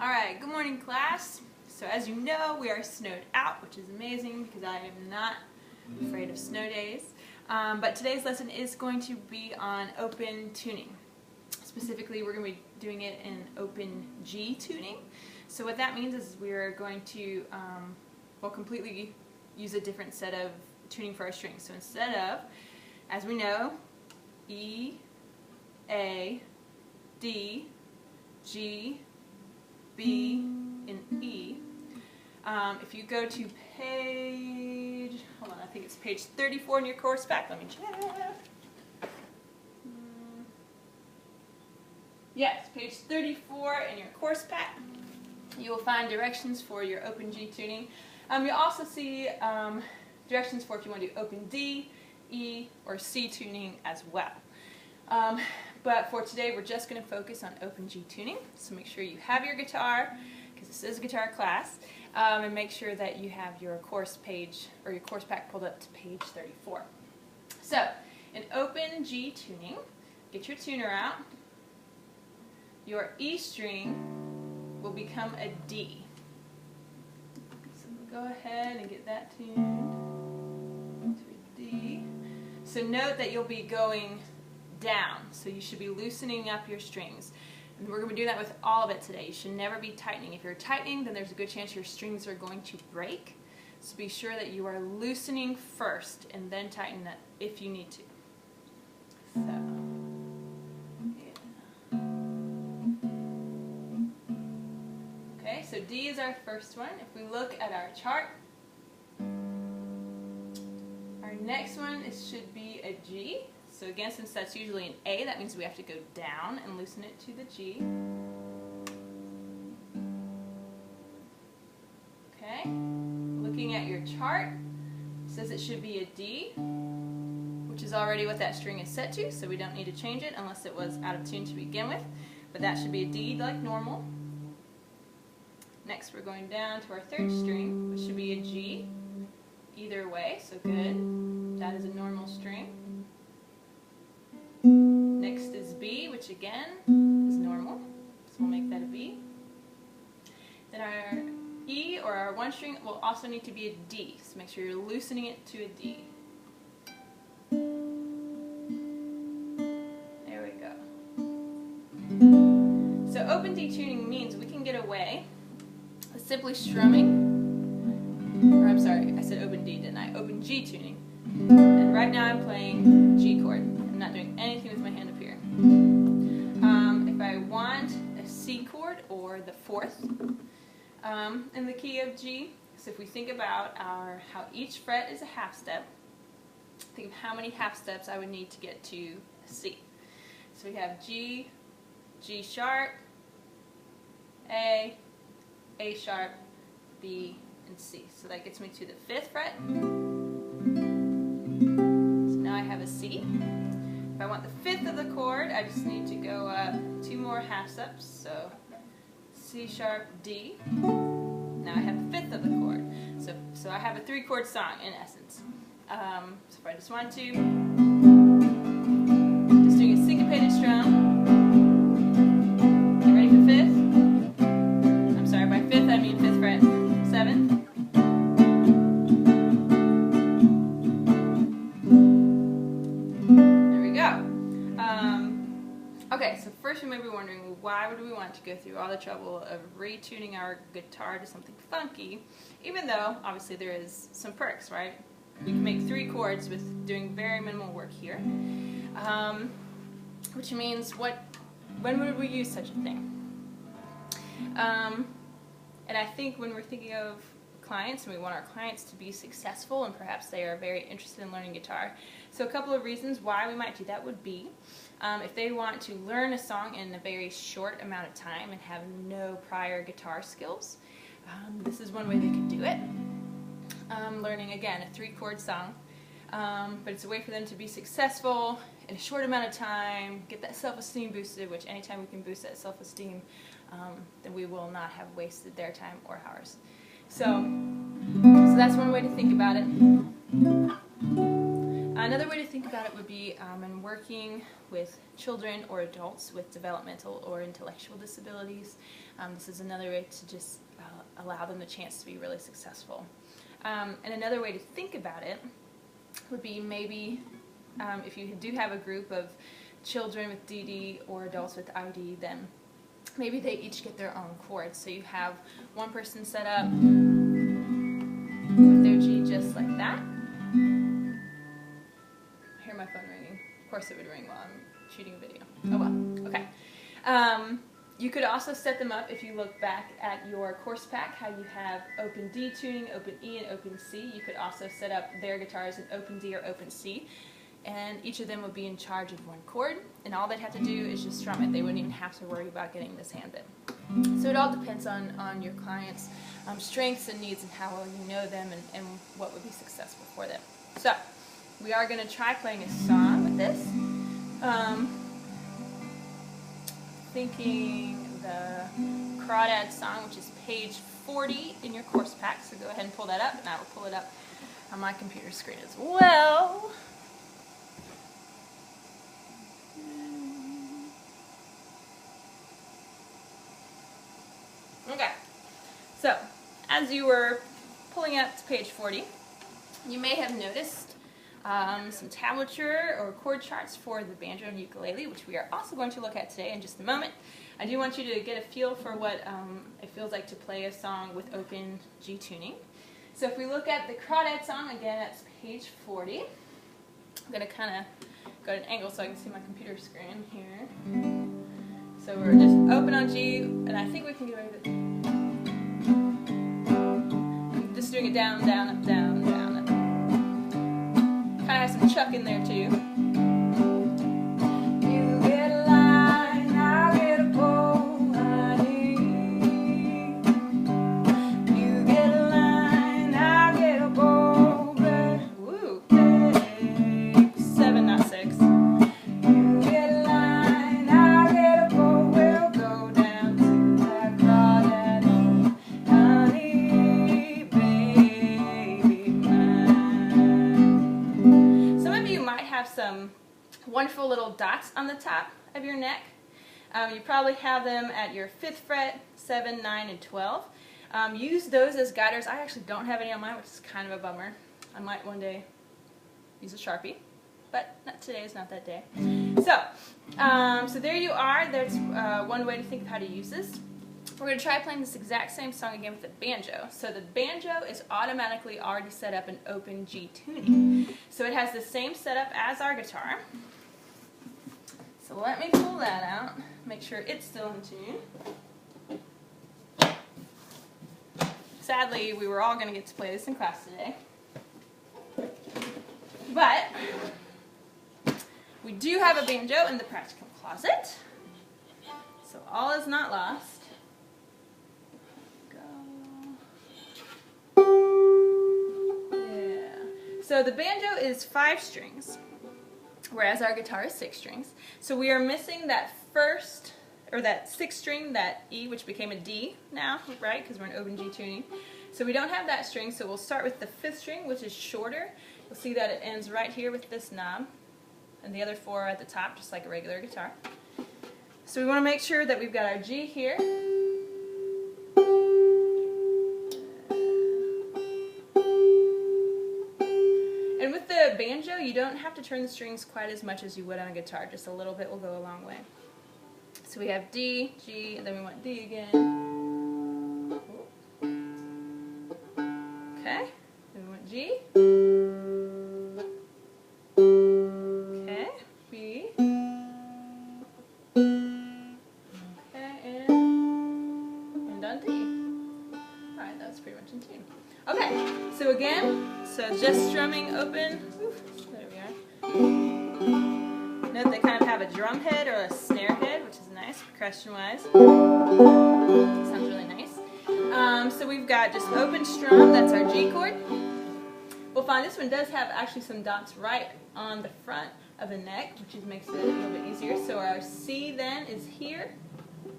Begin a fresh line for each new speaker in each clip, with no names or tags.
Alright, good morning class. So as you know, we are snowed out, which is amazing because I am not afraid of snow days. But today's lesson is going to be on open tuning. Specifically, we're going to be doing it in open G tuning. So what that means is we're going to completely use a different set of tuning for our strings. So instead of, as we know, E, A, D, G, B, and E. If you go to page, hold on, I think it's page 34 in your course pack. Let me check. Yes, page 34 in your course pack. You will find directions for your open G tuning. You'll also see directions for if you want to do open D, E, or C tuning as well. But for today, we're just going to focus on open G tuning. So make sure you have your guitar, because this is a guitar class, and make sure that you have your course page or your course pack pulled up to page 34. So in open G tuning, get your tuner out. Your E string will become a D. So we'll go ahead and get that tuned to a D. So note that you'll be going down, so you should be loosening up your strings. And we're going to do that with all of it today. You should never be tightening. If you're tightening, then there's a good chance your strings are going to break. So be sure that you are loosening first and then tighten that if you need to. So, yeah. Okay, so D is our first one. If we look at our chart, our next one should be a G. So again, since that's usually an A, that means we have to go down and loosen it to the G. Okay, looking at your chart, it says it should be a D, which is already what that string is set to, so we don't need to change it unless it was out of tune to begin with. But that should be a D like normal. Next, we're going down to our third string, which should be a G, either way, so good. That is a normal string. Next is B, which again is normal, so we'll make that a B. Then our E, or our one string, will also need to be a D, so make sure you're loosening it to a D. There we go. So open D tuning means we can get away with simply strumming, or I'm sorry, I said open D, didn't I? Open G tuning. And right now I'm playing G chord. I'm not doing anything with my hand up here. If I want a C chord or the fourth in the key of G, so if we think about how each fret is a half step, think of how many half steps I would need to get to a C. So we have G, G sharp, A sharp, B, and C. So that gets me to the 5th fret. I have a C. If I want the 5th of the chord, I just need to go up 2 more half steps. So C sharp, D. Now I have the 5th of the chord. So I have a 3-chord song in essence. So if I just want to, just doing a syncopated strum. Get ready for 5th. I'm sorry, by 5th I mean 5th fret, 7th. Okay, so first you may be wondering, why would we want to go through all the trouble of retuning our guitar to something funky, even though obviously there is some perks, right? We can make 3 chords with doing very minimal work here, which means when would we use such a thing? And I think when we're thinking of clients, and we want our clients to be successful, and perhaps they are very interested in learning guitar. So a couple of reasons why we might do that would be if they want to learn a song in a very short amount of time and have no prior guitar skills. This is one way they could do it. Learning, again, a 3-chord song. But it's a way for them to be successful in a short amount of time, get that self-esteem boosted, which anytime we can boost that self-esteem, then we will not have wasted their time or ours. So that's one way to think about it. Another way to think about it would be in working with children or adults with developmental or intellectual disabilities. This is another way to just allow them the chance to be really successful. And another way to think about it would be maybe if you do have a group of children with DD or adults with ID, then maybe they each get their own chords. So you have one person set up with their G just like that. I hear my phone ringing. Of course it would ring while I'm shooting a video. Oh well, okay. You could also set them up, if you look back at your course pack, how you have open D tuning, open E, and open C. You could also set up their guitars in open D or open C. And each of them would be in charge of one chord, and all they'd have to do is just strum it. They wouldn't even have to worry about getting this hand bit. So it all depends on your client's strengths and needs and how well you know them and what would be successful for them. So we are going to try playing a song with this. Thinking the Crawdad song, which is page 40 in your course pack. So go ahead and pull that up, and I will pull it up on my computer screen as well. Okay, so as you were pulling up to page 40, you may have noticed some tablature or chord charts for the banjo and ukulele, which we are also going to look at today in just a moment. I do want you to get a feel for what it feels like to play a song with open G tuning. So if we look at the Crawdad song, again, that's page 40. I'm going to kind of go at an angle so I can see my computer screen here. So we're just open on G, and I think we can get away with it. I'm just doing it down, down, up, down, down, up. Kind of has some chuck in there too. You get a line, I'll get a pole, honey. You get a line, I'll get a pole, babe. Woo, babe. 7, not 6. You get a line, I'll get a pole. We'll go down to that Crawdad, honey, baby mine. Some of you might have some wonderful little dots on the top of your neck. You probably have them at your 5th fret, 7, 9, and 12. Use those as guiders. I actually don't have any on mine, which is kind of a bummer. I might one day use a Sharpie, but today is not that day. So there you are. That's one way to think of how to use this. We're going to try playing this exact same song again with the banjo. So the banjo is automatically already set up in open G tuning. So it has the same setup as our guitar. So let me pull that out, make sure it's still in tune. Sadly, we were all going to get to play this in class today. But we do have a banjo in the practicum closet, so all is not lost. So the banjo is 5 strings, whereas our guitar is 6 strings. So we are missing that first, or that 6th string, that E, which became a D now, right? Because we're in open G tuning. So we don't have that string, so we'll start with the 5th string, which is shorter. You'll see that it ends right here with this knob, and the other 4 are at the top, just like a regular guitar. So we want to make sure that we've got our G here. And with the banjo, you don't have to turn the strings quite as much as you would on a guitar. Just a little bit will go a long way. So we have D, G, and then we want D again. Okay, then we want G. Okay, B. Okay, and on D. Alright, that was pretty much in tune. Okay, so again, just strumming open. Oof, there we are. Note they kind of have a drum head or a snare head, which is nice, percussion-wise. Sounds really nice. So we've got just open strum, that's our G chord. We'll find this one does have actually some dots right on the front of the neck, which makes it a little bit easier. So our C then is here,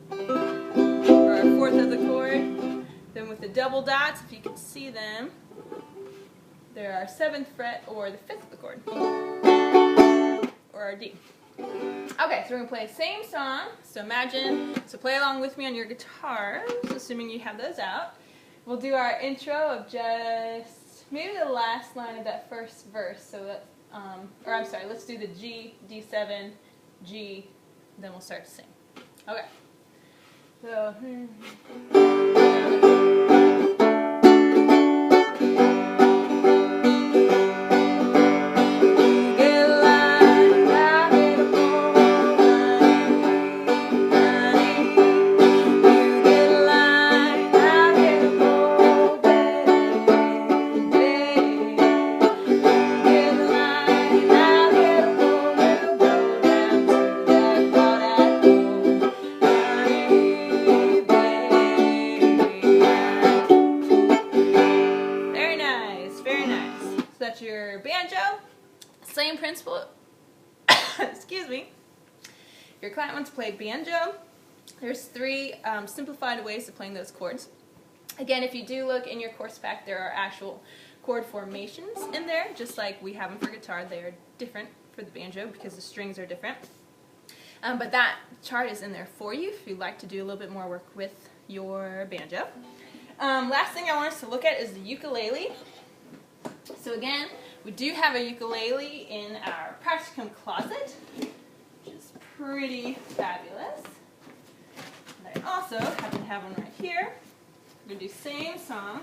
for our 4th of the chord. Then with the double dots, if you can see them, they're our 7th fret or the 5th of the chord. or our D. Okay, so we're going to play the same song. So play along with me on your guitars, assuming you have those out. We'll do our intro of just maybe the last line of that first verse. So that, or I'm sorry, let's do the G, D7, G, then we'll start to sing. Okay. So. That's your banjo. Same principle. Excuse me. Your client wants to play banjo. There's 3 simplified ways of playing those chords. Again, if you do look in your course pack, there are actual chord formations in there, just like we have them for guitar. They are different for the banjo because the strings are different. But that chart is in there for you if you'd like to do a little bit more work with your banjo. Last thing I want us to look at is the ukulele. So again, we do have a ukulele in our practicum closet, which is pretty fabulous. And I also happen to have one right here. We're going to do the same song,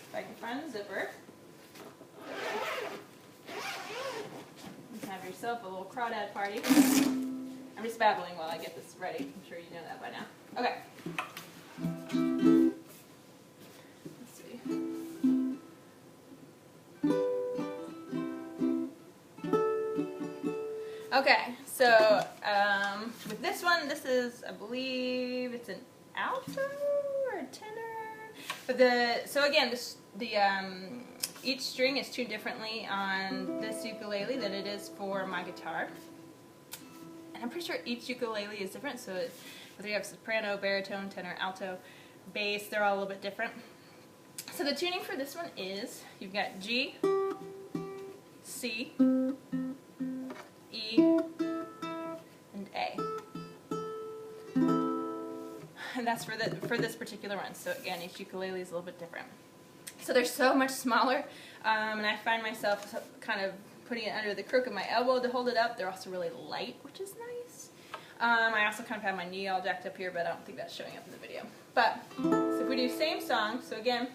if I can find the zipper. Have yourself a little crawdad party. I'm just babbling while I get this ready. I'm sure you know that by now. Okay. Okay, so with this one, this is, I believe, it's an alto or a tenor. But so again, each string is tuned differently on this ukulele than it is for my guitar. And I'm pretty sure each ukulele is different. So whether you have soprano, baritone, tenor, alto, bass, they're all a little bit different. So the tuning for this one is you've got G, C, E, and A. And that's for this particular one. So again, each ukulele is a little bit different. So they're so much smaller, and I find myself kind of putting it under the crook of my elbow to hold it up. They're also really light, which is nice. I also kind of have my knee all jacked up here, but I don't think that's showing up in the video. But, so if we do same song, so again,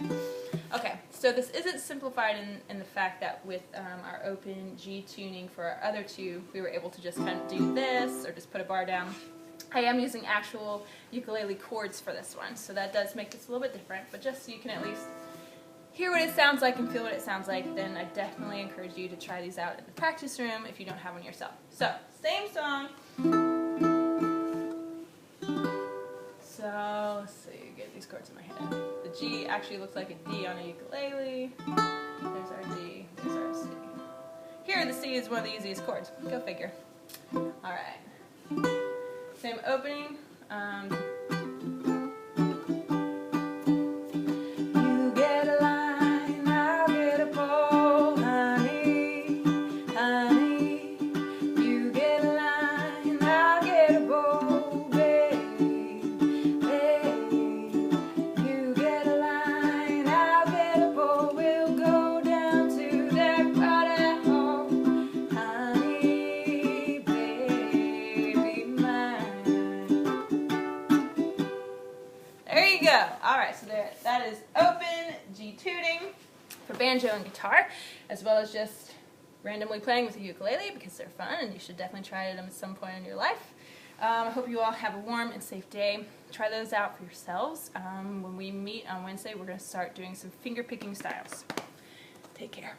okay, so this isn't simplified in the fact that with our open G tuning for our other 2, we were able to just kind of do this, or just put a bar down. I am using actual ukulele chords for this one, so that does make this a little bit different, but just so you can at least hear what it sounds like and feel what it sounds like, then I definitely encourage you to try these out in the practice room if you don't have one yourself. So, same song. So, let's see, get these chords in my head. The G actually looks like a D on a ukulele. There's our D, there's our C. Here, the C is one of the easiest chords. Go figure. Alright. Same opening. You get a line, I'll get a pole, honey, honey. You get a line, I'll get a bow, babe, babe. You get a line, I'll get a bow. We'll go down to that crowded hall, honey, baby mine. There you go. Alright, so that is open G tuning for banjo and guitar, as well as just randomly playing with a ukulele because they're fun and you should definitely try them at some point in your life. I hope you all have a warm and safe day. Try those out for yourselves. When we meet on Wednesday, we're going to start doing some finger picking styles. Take care.